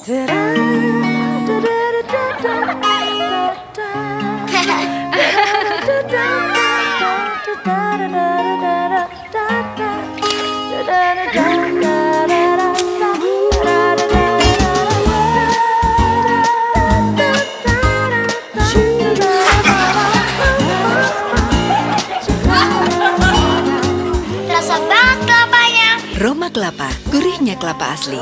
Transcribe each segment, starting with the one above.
Rasa banget kelapanya. Roma Kelapa, gurihnya kelapa asli.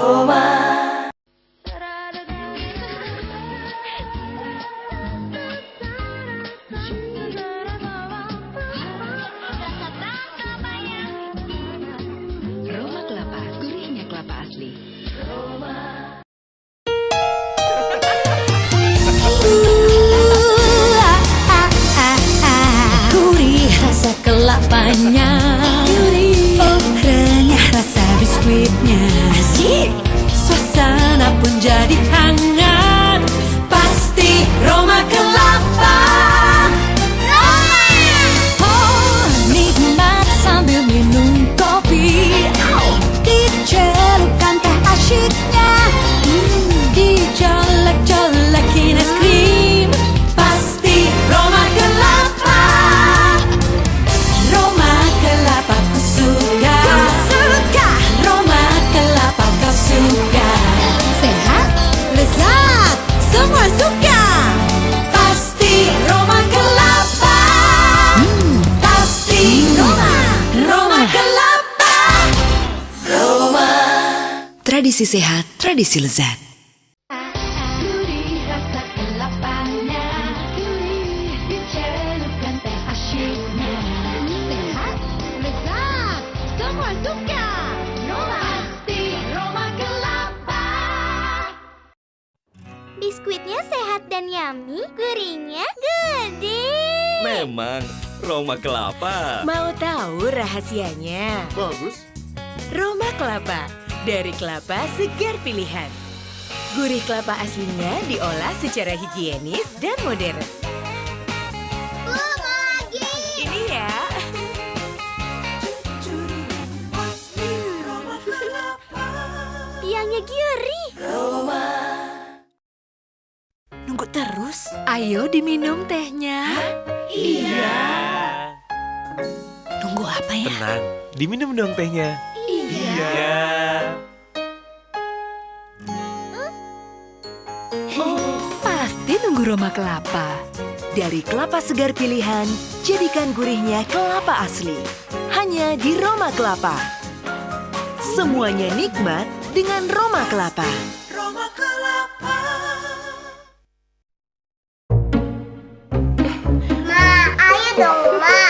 Roma Kelapa, gurihnya kelapa asli. Gurih rasa kelapanya, oh renyah rasa biskuitnya. Suasana pun jadi hangat, pasti Roma Kelapa. Oh nikmat sambil minum kopi, dicelupkan teh asyiknya, dicolek-colekin es krim, pasti Roma Kelapa. Roma Kelapa ku suka, Roma Kelapa kau suka. Sehat, lezat, semua suka. Pasti Roma Kelapa. Pasti Roma Kelapa. Tradisi sehat, tradisi lezat. Gurih rasa kelapanya, gurih dicelupkan teh asyiknya. Sehat, lezat, semua suka. Pasti Roma Kelapa. Biskuitnya sehat dan yummy, gurihnya gede. Memang Roma Kelapa. Mau tahu rahasianya? Bagus. Roma Kelapa, dari kelapa segar pilihan. Gurih kelapa aslinya diolah secara higienis dan modern. Lagi. Ini ya. Tiangnya gurih. Nunggu terus. Ayo diminum tehnya. Iya. Nunggu apa ya? Tenang, diminum dong tehnya. Iya. Pasti nunggu Roma Kelapa. Dari kelapa segar pilihan, jadikan gurihnya kelapa asli. Hanya di Roma Kelapa. Semuanya nikmat dengan Roma Kelapa. Ma, ayo dong, Ma.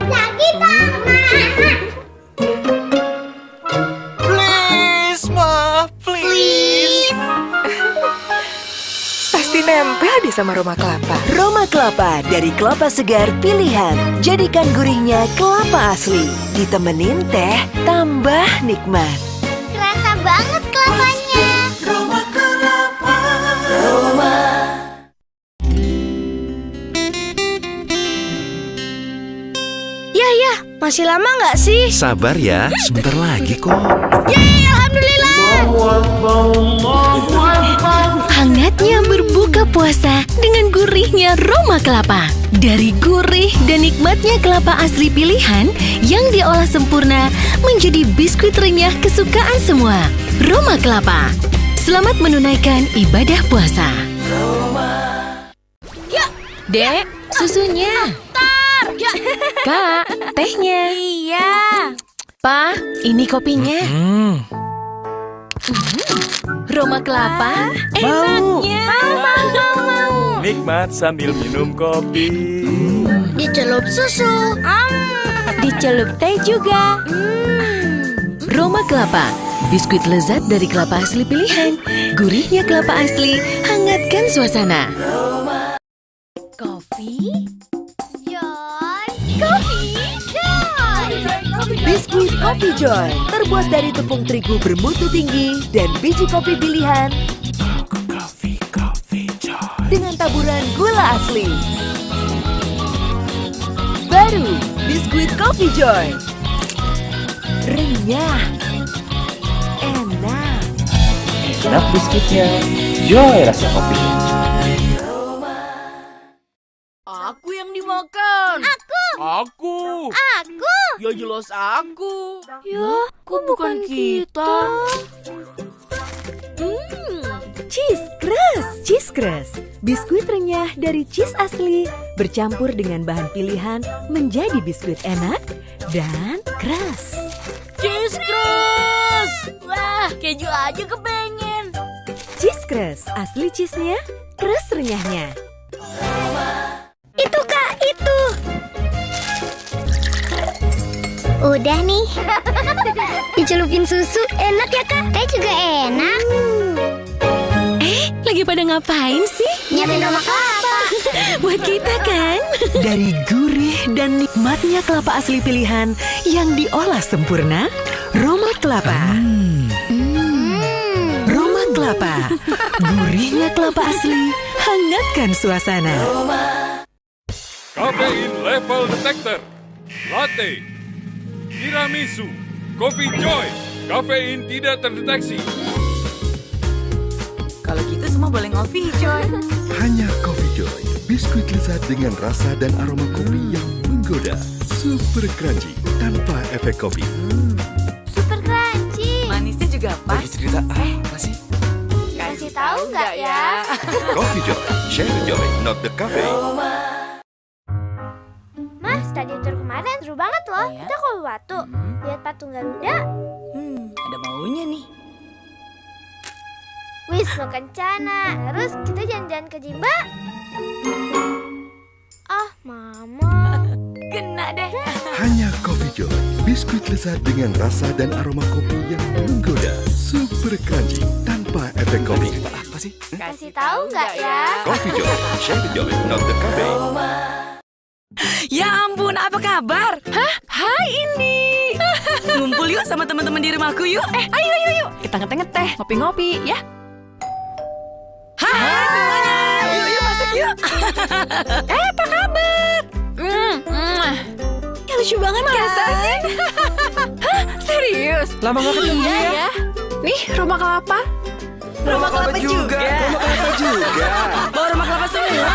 Lagi dong, Ma. Please, Ma, please. Pasti nempel deh sama Roma Kelapa. Roma Kelapa dari kelapa segar pilihan. Jadikan gurihnya kelapa asli. Ditemenin teh, tambah nikmat. Kerasa banget kelapanya. Ya, masih lama nggak sih? Sabar ya, sebentar lagi kok. Yeay, alhamdulillah. Hangatnya berbuka puasa dengan gurihnya Roma Kelapa. Dari gurih dan nikmatnya kelapa asli pilihan yang diolah sempurna menjadi biskuit renyah kesukaan semua. Roma Kelapa. Selamat menunaikan ibadah puasa. Dek, susunya. Kak, tehnya. Iya. Pa, ini kopinya. Roma Kelapa, enaknya. Mau. Nikmat sambil minum kopi. Dicelup susu. Dicelup teh juga. Roma Kelapa. Biskuit lezat dari kelapa asli pilihan. Gurihnya kelapa asli, hangatkan suasana. Kopi? Joy. Kopi. Joy. Biskuit Kopi Joy terbuat dari tepung terigu bermutu tinggi dan biji kopi pilihan dengan taburan gula asli. Baru biskuit Kopi Joy. Renyah, enak, enak biskuitnya, Joy rasa kopinya. Aku yang dimakan. Aku. Ya jelas aku. Ya, kok bukan kita? Cheese Crust. Biskuit renyah dari cheese asli bercampur dengan bahan pilihan menjadi biskuit enak dan keras. Cheese Crust! Wah, keju aja kepengen. Cheese Crust, asli cheese-nya, keras renyahnya. Itu Kak, itu. Udah nih. Dicelupin susu, enak ya Kak? Teh juga enak. Lagi pada ngapain sih? Nyiapin Roma Kelapa. Buat kita kan? Dari gurih dan nikmatnya kelapa asli pilihan yang diolah sempurna, Roma Kelapa. Roma Kelapa, gurihnya kelapa asli, hangatkan suasana. Kafein level detector, latte, tiramisu, kopi Joy, kafein tidak terdeteksi. Kalau gitu semua boleh ngopi, Joy. Hanya Coffee Joy, biskuit lezat dengan rasa dan aroma kopi yang menggoda. Super crunchy, tanpa efek kopi. Super crunchy. Manisnya juga pas. Cerita apa sih? Kasih tahu nggak ya? Coffee Joy, share the joy, not the cafe. Mas, stadion tur kemarin seru banget loh. Kita ke Uluwatu. Lihat patung Garuda. Ada maunya nih. Wisnu Kencana. Terus kita jalan-jalan ke Jimba. Ah, Mama. Kena deh. Hanya Coffee Joy, biskuit lezat dengan rasa dan aroma kopi yang menggoda. Super crunchy, tanpa efek kopi. Cerita apa sih? Kasih tahu nggak ya? Coffee Joy, share the joy, not the cafe. Ya ampun, apa kabar? Hah? Hai Indi. Ngumpul yuk sama teman-teman di rumahku yuk. Ayo. Kita ngeteh-ngeteh, ngopi-ngopi ya. Hai semuanya. Yuk masuk yuk. Apa kabar? Ya lucu banget masa sih? Hah? Serius? Lama gak ketemu ya? Nih, Roma Kelapa. Roma Kelapa juga. Bawa Roma Kelapa semua.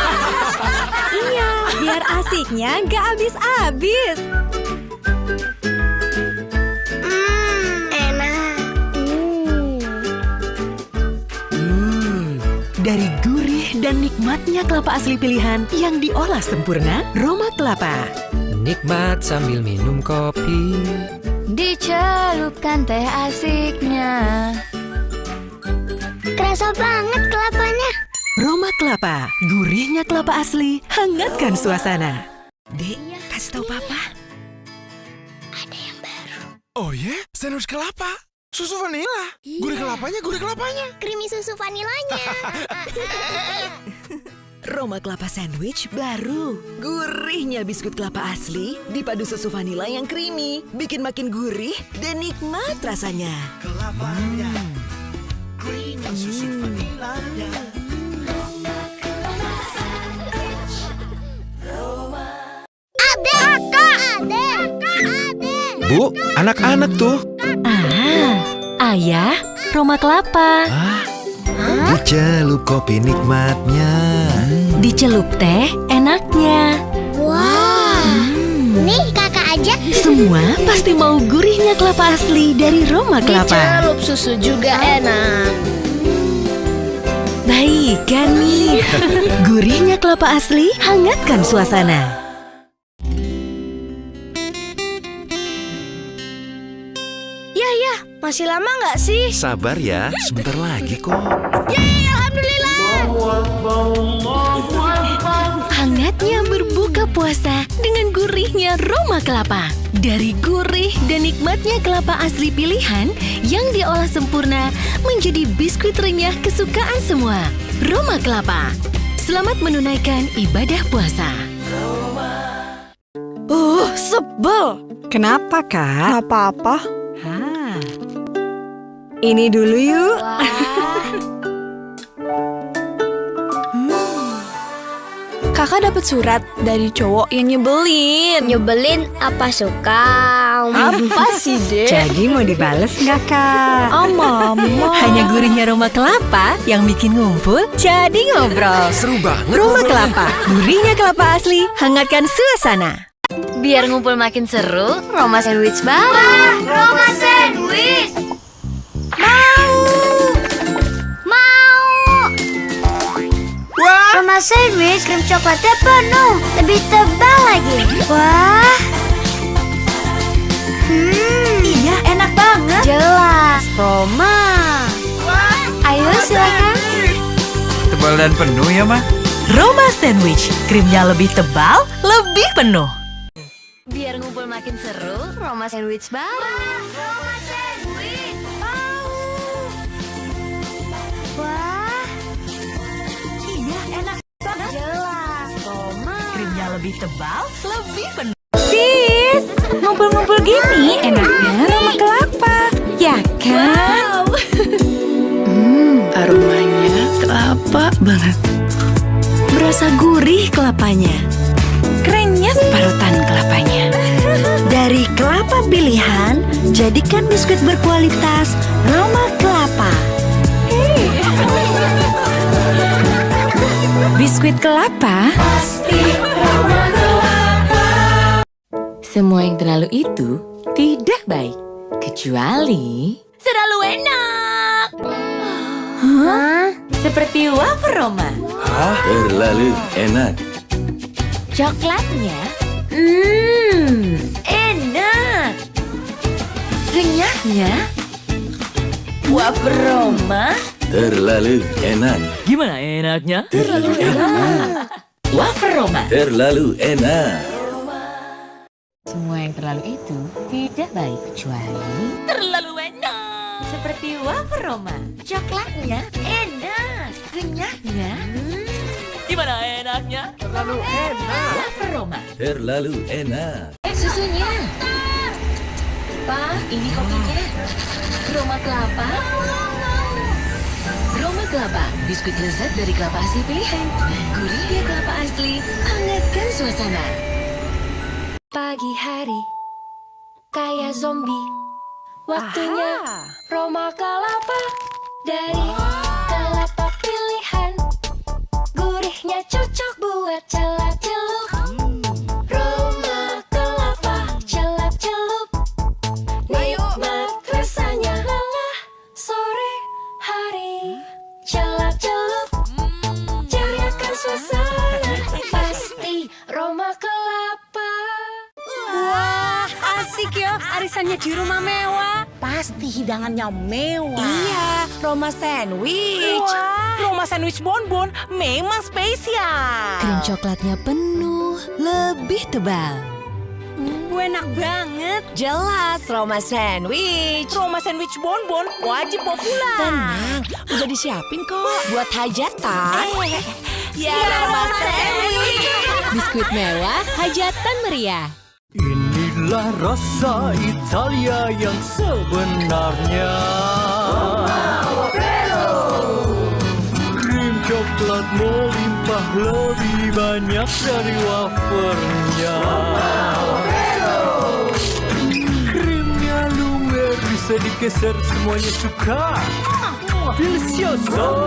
Iya, biar asiknya gak habis-habis. Enak. Dari gurih dan nikmatnya kelapa asli pilihan yang diolah sempurna, Roma Kelapa. Nikmat sambil minum kopi. Dicelupkan teh asiknya. Kerasa banget kelapanya. Roma Kelapa, gurihnya kelapa asli, hangatkan suasana. Dek, kasih tahu Papa. Oh ya? Sandwich kelapa? Susu vanila? Gurih kelapanya? Creamy susu vanilanya. Roma Kelapa Sandwich baru. Gurihnya biskuit kelapa asli dipadu susu vanila yang creamy, bikin makin gurih dan nikmat rasanya. Bu, anak-anak tuh. Ayah, Roma Kelapa. Dicelup kopi nikmatnya. Dicelup teh enaknya. Wah. Nih kakak aja. Semua pasti mau gurihnya kelapa asli dari Roma Kelapa. Dicelup susu juga enak. Baik kan nih? Gurihnya kelapa asli, hangatkan suasana. Masih lama nggak sih? Sabar ya, sebentar lagi kok. Alhamdulillah. Hangatnya berbuka puasa dengan gurihnya Roma Kelapa. Dari gurih dan nikmatnya kelapa asli pilihan yang diolah sempurna menjadi biskuit renyah kesukaan semua. Roma Kelapa. Selamat menunaikan ibadah puasa. Sebel. Kenapa, Kak? Apa-apa. Ini dulu yuk. Kakak dapat surat dari cowok yang nyebelin. Nyebelin apa suka? Apa sih, Dek? Jadi mau dibales nggak, Kak? Oh, Mama. Hanya gurihnya Roma Kelapa yang bikin ngumpul jadi ngobrol. Seru banget. Roma Kelapa, gurihnya kelapa asli, hangatkan suasana. Biar ngumpul makin seru, Roma Sandwich bareng. Roma sandwich. Mau. Roma sandwich krim coklatnya penuh, lebih tebal lagi. Wah. Iya, enak banget. Jelas. Roma. Ayo silakan. Tebal dan penuh ya, Ma? Roma Sandwich, krimnya lebih tebal, lebih penuh. Biar ngumpul makin seru, Roma Sandwich bareng. Roma sandwich. Wah. Iya, enak banget. Jelas. Roma. Krimnya lebih tebal, lebih penuh. Sis, ngumpul-ngumpul gini enaknya Roma Kelapa, ya kan? Aromanya kelapa banget. Berasa gurih kelapanya. Krenyes parutan kelapanya. Dari kelapa pilihan, jadikan biskuit berkualitas Roma Kelapa. Biskuit kelapa pasti Roma Kelapa. Semua yang terlalu itu tidak baik, kecuali terlalu enak. Hah? Seperti wafer Roma. Terlalu enak. Coklatnya Enak. Renyahnya wafer Roma. Terlalu enak. Gimana enaknya? Terlalu enak. Wafer Roma. Terlalu enak. semua yang terlalu itu tidak baik, kecuali Terlalu enak. Seperti wafer Roma. Coklatnya enak. Renyahnya Gimana enaknya? Terlalu enak. wafer Roma. Terlalu enak. susunya. Pak, ini kopinya. Roma Kelapa. Roma Kelapa, biskuit lezat dari kelapa asli pilihan. Gurihnya kelapa asli, hangatkan suasana. Pagi hari, kayak zombie. Waktunya Roma Kelapa. Dari kelapa pilihan. Gurihnya cocok buat celap-celup. Roma Kelapa, celap-celup. Nikmat rasanya lelah sore hari. Celap-celup, ceriakan suasana. Pasti Roma Kelapa. Wah, asik ya arisannya di rumah mewah. Pasti hidangannya mewah. Iya, Roma Sandwich. Roma Sandwich bonbon memang spesial. Krim coklatnya penuh, lebih tebal. Enak banget. Jelas Roma Sandwich. Roma Sandwich bonbon wajib populer. Tenang, udah disiapin kok buat hajatan. Ya, Roma Sandwich. Biskuit mewah, hajatan meriah. Inilah rasa Italia yang sebenarnya. Krim coklat melimpah lebih banyak dari wafernya. Krimnya lumer bisa digeser semuanya suka. Delicioso.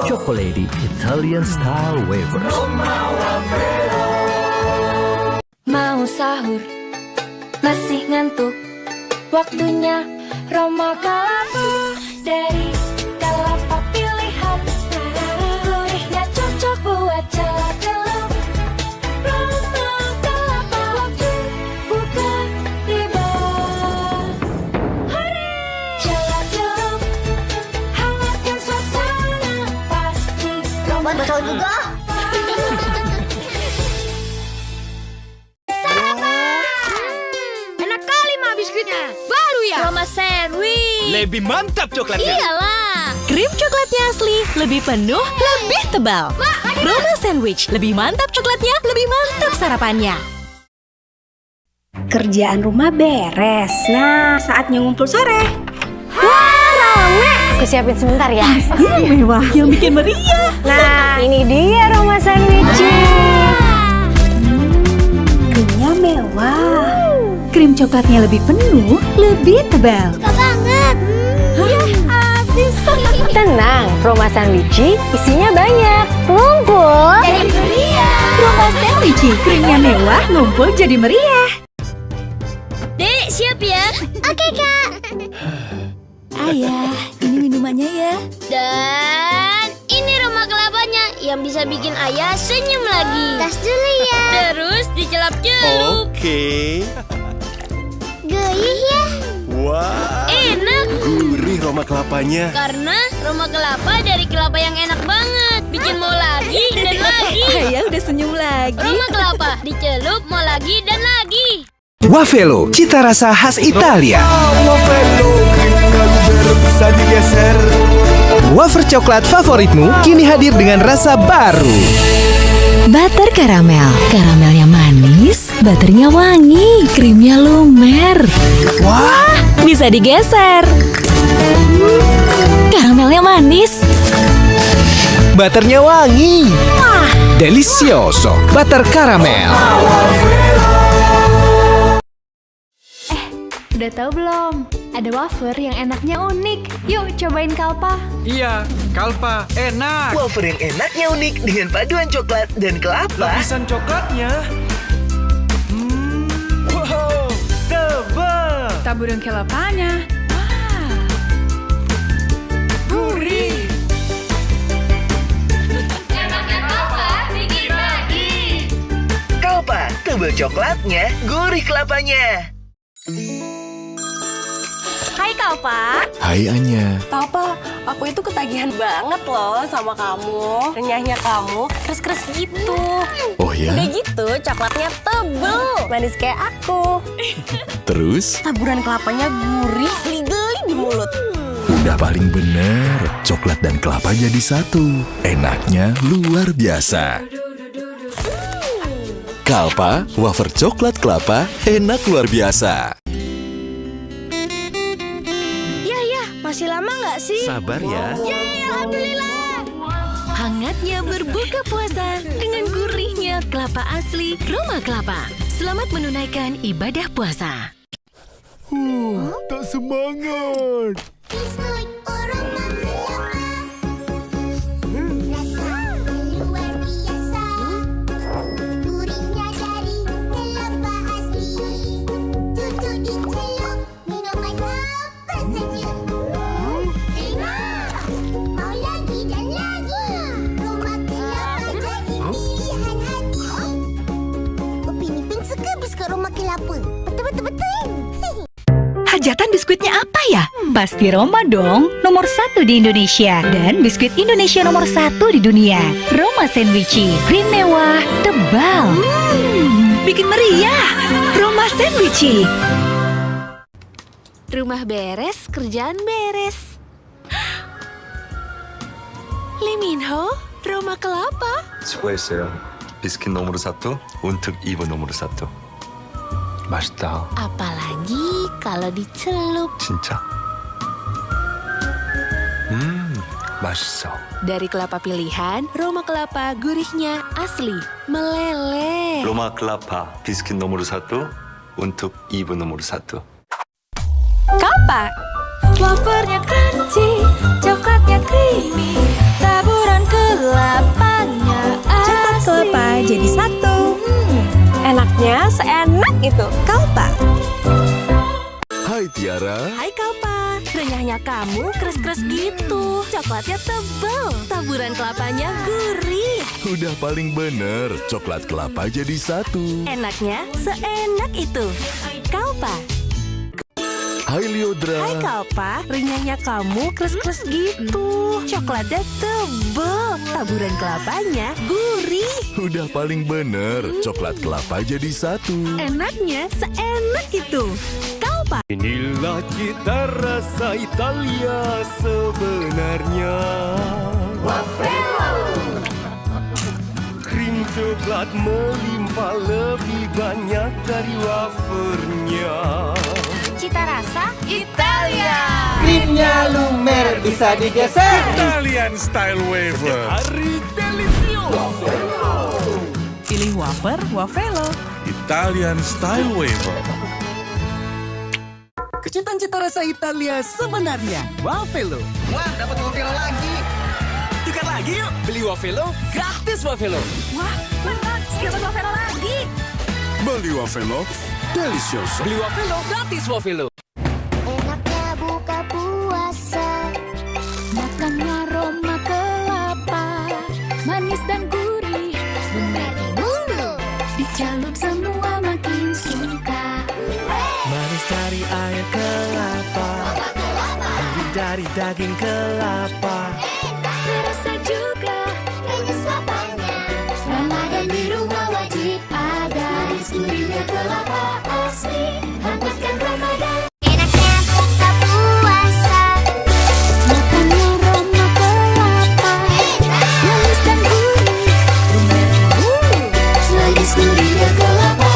Chocolate Italian style wafers. Mau sahur, masih ngantuk. Waktunya Roma Kelapa. Dari kelapa pilihan. Gurihnya cocok buat celap-celup. Roma Kelapa, waktu buka tiba. Celap-celup, hangatkan suasana. Pasti Roma Betul juga. Enak kali mah biskuitnya. Baru ya. Roma Sandwich. Lebih mantap coklatnya. Iyalah. Krim coklatnya asli, lebih penuh, lebih tebal. Roma Sandwich, lebih mantap coklatnya, lebih mantap sarapannya. Kerjaan rumah beres. Nah, saatnya ngumpul sore. Wah, rame. Aku siapin sebentar ya. Pasti mewah yang bikin meriah. Nah, ini dia Roma Sandwich. Krimnya mewah. krim coklatnya lebih penuh, lebih tebal. Suka banget. Habis. Tenang, Roma Sandwichi isinya banyak. Ngumpul jadi meriah. Roma Sandwich, krimnya mewah, ngumpul jadi meriah. Dek, siap ya? Oke, Kak. Ayah, ini minumannya ya. Dan ini Roma kelapanya yang bisa bikin ayah senyum lagi. Tas dulu ya. Terus dicelup-celup. Oke. Gurih ya. Wah. Enak. Gurih Roma kelapanya. Karena Roma kelapa dari kelapa yang enak banget. Bikin mau lagi dan lagi. Ayah udah senyum lagi. Roma kelapa dicelup mau lagi dan lagi. Wafelo, cita rasa khas Italia. Wafelo, krimnya lumer bisa digeser. Wafer coklat favoritmu kini hadir dengan rasa baru. Butter karamel. Karamelnya manis, butternya wangi, krimnya lumer. Wah, bisa digeser. Karamelnya manis. Butternya wangi. Delicioso, butter karamel. Udah tahu belum? Ada wafer yang enaknya unik. Yuk cobain Kalpa. Iya, Kalpa, enak. Wafer yang enaknya unik dengan paduan coklat dan kelapa. Lapisan coklatnya. Wow, tebal. Taburan kelapanya. Gurih. Kalpa, tebal coklatnya, gurih kelapanya. Hai Kalpa. Hai Anya. Kalpa, aku itu ketagihan banget loh sama kamu. Renyahnya kamu keras-keras gitu. Oh ya? Udah gitu coklatnya tebel, manis kayak aku. Terus? Taburan kelapanya gurih, geli-geli di mulut. Udah paling bener. Coklat dan kelapa jadi satu. Enaknya luar biasa. Kalpa, wafer coklat kelapa, enak luar biasa. Masih lama nggak sih? Sabar ya. Yeay, alhamdulillah. Hangatnya berbuka puasa dengan gurihnya kelapa asli Roma Kelapa. Selamat menunaikan ibadah puasa. Tak semangat. Biskuit Roma kelapa. Rasa luar biasa. Gurihnya dari kelapa asli. Cucuk dicelup, minuman apa saja. Mau lagi dan lagi. Roma kelapa jadi pilihan hati. Upin Ipin suka biskuit Roma kelapa. Betul-betul. Hajatan biskuitnya apa ya? Pasti Roma dong, nomor 1 di Indonesia. Dan biskuit Indonesia nomor 1 di dunia. Roma Sandwichi, krim mewah, tebal. Bikin meriah. Roma Sandwichi. Rumah beres, kerjaan beres. Lee Min-ho, Roma Kelapa. 수고했어요. 비스킷 너머로 1, 운특 2번 너머로 1. 맛있다. Apalagi kalau dicelup. 진짜. 맛있어. Dari kelapa pilihan, Roma Kelapa gurihnya asli, meleleh. 로마 클라파 비스킷 너머로 1, 운특 2번 너머로 1. Kalpa. Wafernya crunchy, coklatnya creamy, taburan kelapanya asli. Kelapa jadi satu. Enaknya seenak itu. Kalpa. Hai Tiara. Hai Kalpa, renyahnya kamu keras-keras gitu. Coklatnya tebal, taburan kelapanya gurih. Udah paling bener. Coklat kelapa jadi satu. Enaknya seenak itu. Kalpa. Hai Liodra. Hai Kalpa, renyahnya kamu keras-keras gitu. Coklatnya tebal, taburan kelapanya gurih. Udah paling bener. Coklat kelapa jadi satu. Enaknya seenak itu. Kalpa. Inilah cita rasa Italia sebenarnya. Krim coklat melimpah lebih banyak dari wafernya. Cita rasa Italia. Krimnya lumer bisa digeser. Italian style wafer. Hari delicioso. Pilih wafer, Wafelo. Italian style wafer. Kejutan cita rasa Italia sebenarnya. Wafelo. Wah, dapat Wafelo lagi. Tukar lagi yuk. Beli Wafelo, gratis Wafelo. Wah, benar. Dapat Wafelo lagi. Beli Wafelo, delicious. Beli Wafelo, gratis Wafelo. Enaknya buka puasa. Makan aroma kelapa, manis dan gurih, lumer mulu. Dicelup semua makin suka. Manis dari air kelapa, gurih dari daging kelapa. Terasa juga manis lapanya. Ramadan di rumah wajib ada. Gurihnya kelapa asli, hangatkan Ramadan. Enaknya buka puasa. Makan aroma kelapa, manis dan gurih, lumer mulu. Manis gurihnya kelapa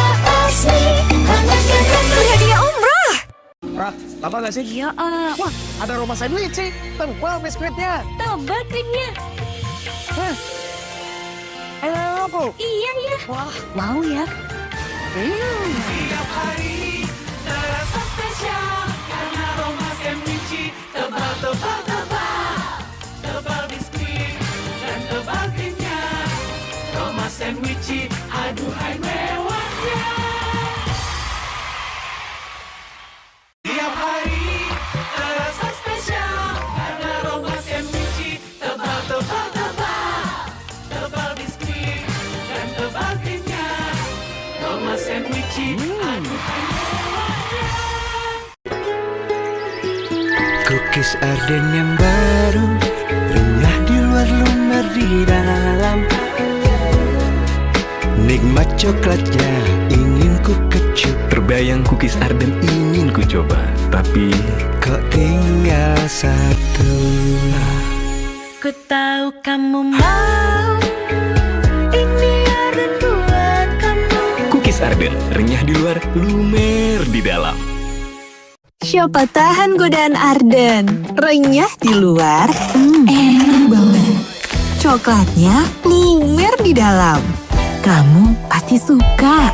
asli, hangatkan Ramadan. Hadiah umrah. Rah, apa nggak sih? Ya, Wah, ada Roma sandwich sih. Tebal biskuitnya. tebal krimnya. Apa? Iya. Wah, Mau ya? Tiap hari terasa spesial karena Roma sandwich tebal biskuit dan tebal krimnya. Roma sandwich, aduhai mewahnya. Tiap hari terasa spesial karena Roma sandwich tebal biskuit dan tebal krimnya. Roma sandwich, aduhai mewahnya. Cookies Arden yang baru, renyah di luar lumer di dalam. Nikmat coklatnya ingin ku kecup. Terbayang cookies Arden ingin ku coba, tapi kok tinggal satu. Ku tahu kamu mau, ini Arden buat kamu. Cookies Arden, renyah di luar, lumer di dalam. Siapa tahan godaan Arden? Renyah di luar, enak banget. Coklatnya lumer di dalam. Kamu pasti suka.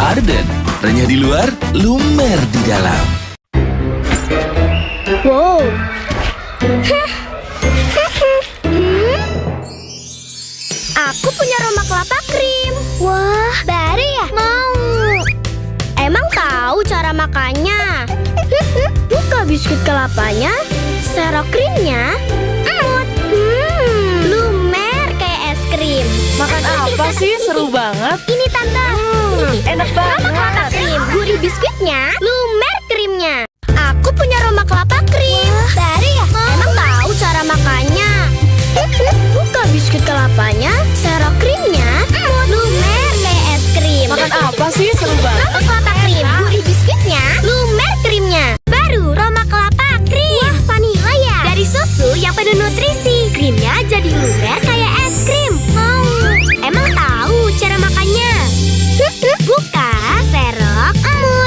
Arden, renyah di luar, lumer di dalam. Wow. Aku punya Roma kelapa krim. Wah, baru ya? Mau. Emang tahu cara makannya? Buka biskuit kelapanya, serok krimnya, lumer kayak es krim. Makan apa sih? Seru banget. Ini tante. Enak Roma kelapa krim, gurih biskuitnya, lumer krimnya. Aku punya Roma kelapa krim. Baru ya? Emang tahu cara makannya? Buka biskuit kelapanya, serok krimnya, lumer kayak es krim. Makan apa sih? Seru banget. Roma kelapa krim, gurih biskuitnya, lumer krimnya. Baru Roma kelapa krim. Wah, vanila ya? Dari susu yang penuh nutrisi. Krimnya jadi lumer kayak es krim. Mau. Emang tahu cara makannya? Buka, serok,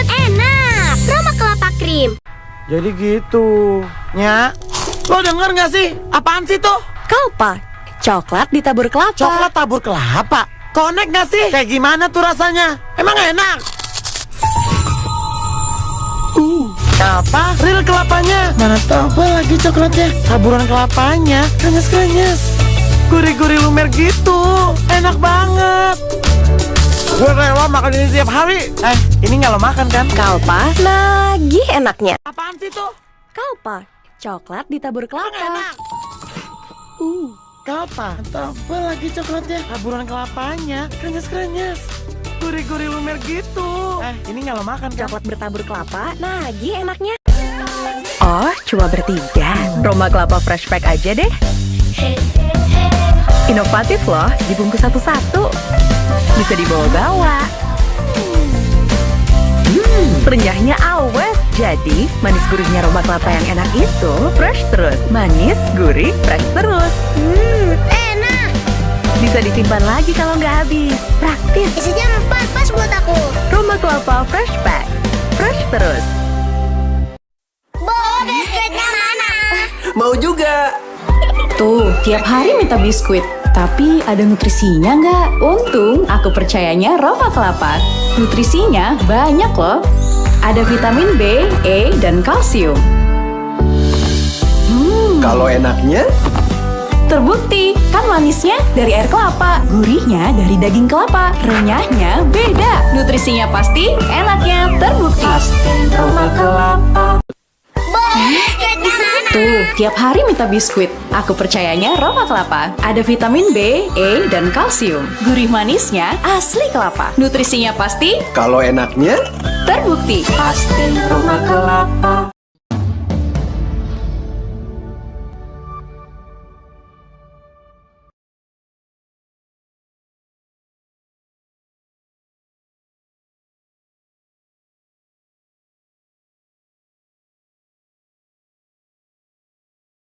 enak. Roma kelapa krim. Jadi gitu, Nya. Lo denger nggak sih? Apaan sih tuh? Kelapa. Coklat ditabur kelapa. Coklat tabur kelapa. Connect nggak sih? Kayak gimana tuh rasanya? Emang enak? Apa? Real kelapanya. Mana tebal lagi coklatnya. Taburan kelapanya. Krenyes-krenyes. Gurih-gurih lumer gitu. Enak banget. Gue rela makan ini tiap hari. Ini nggak lo makan kan? Kalpa, nagih enaknya. Apaan sih tuh? Kalpa. Coklat ditabur kelapa. Enak. Kelapa. Tebal lagi coklatnya. Taburan kelapanya. Krenyes-krenyes. Gurih-gurih lumer gitu. Ini nggak lo makan kan? Coklat bertabur kelapa, nagih enaknya. Oh, cuma bertiga. Roma kelapa fresh pack aja deh. Inovatif loh, dibungkus satu-satu. Bisa dibawa-bawa. Renyahnya awet. Jadi, manis gurihnya Roma kelapa yang enak itu fresh terus. Manis, gurih, fresh terus. Enak. Bisa disimpan lagi kalau nggak habis. Praktis. Isinya 4, pas buat aku. Roma kelapa fresh pack. Fresh terus. Bawa biskuitnya mana? Mau juga. Tuh, tiap hari minta biskuit. Tapi ada nutrisinya nggak? Untung aku percayanya Roma kelapa. Nutrisinya banyak loh. Ada vitamin B, E, dan kalsium. Kalau enaknya? Terbukti, kan manisnya dari air kelapa, gurihnya dari daging kelapa, renyahnya beda. Nutrisinya pasti, enaknya terbukti. Pasti Roma Kelapa. Tuh, tiap hari minta biskuit. Aku percayanya Roma Kelapa. Ada vitamin B, E, dan kalsium. Gurih manisnya asli kelapa. Nutrisinya pasti, Kalau enaknya? terbukti. Pasti Roma Kelapa.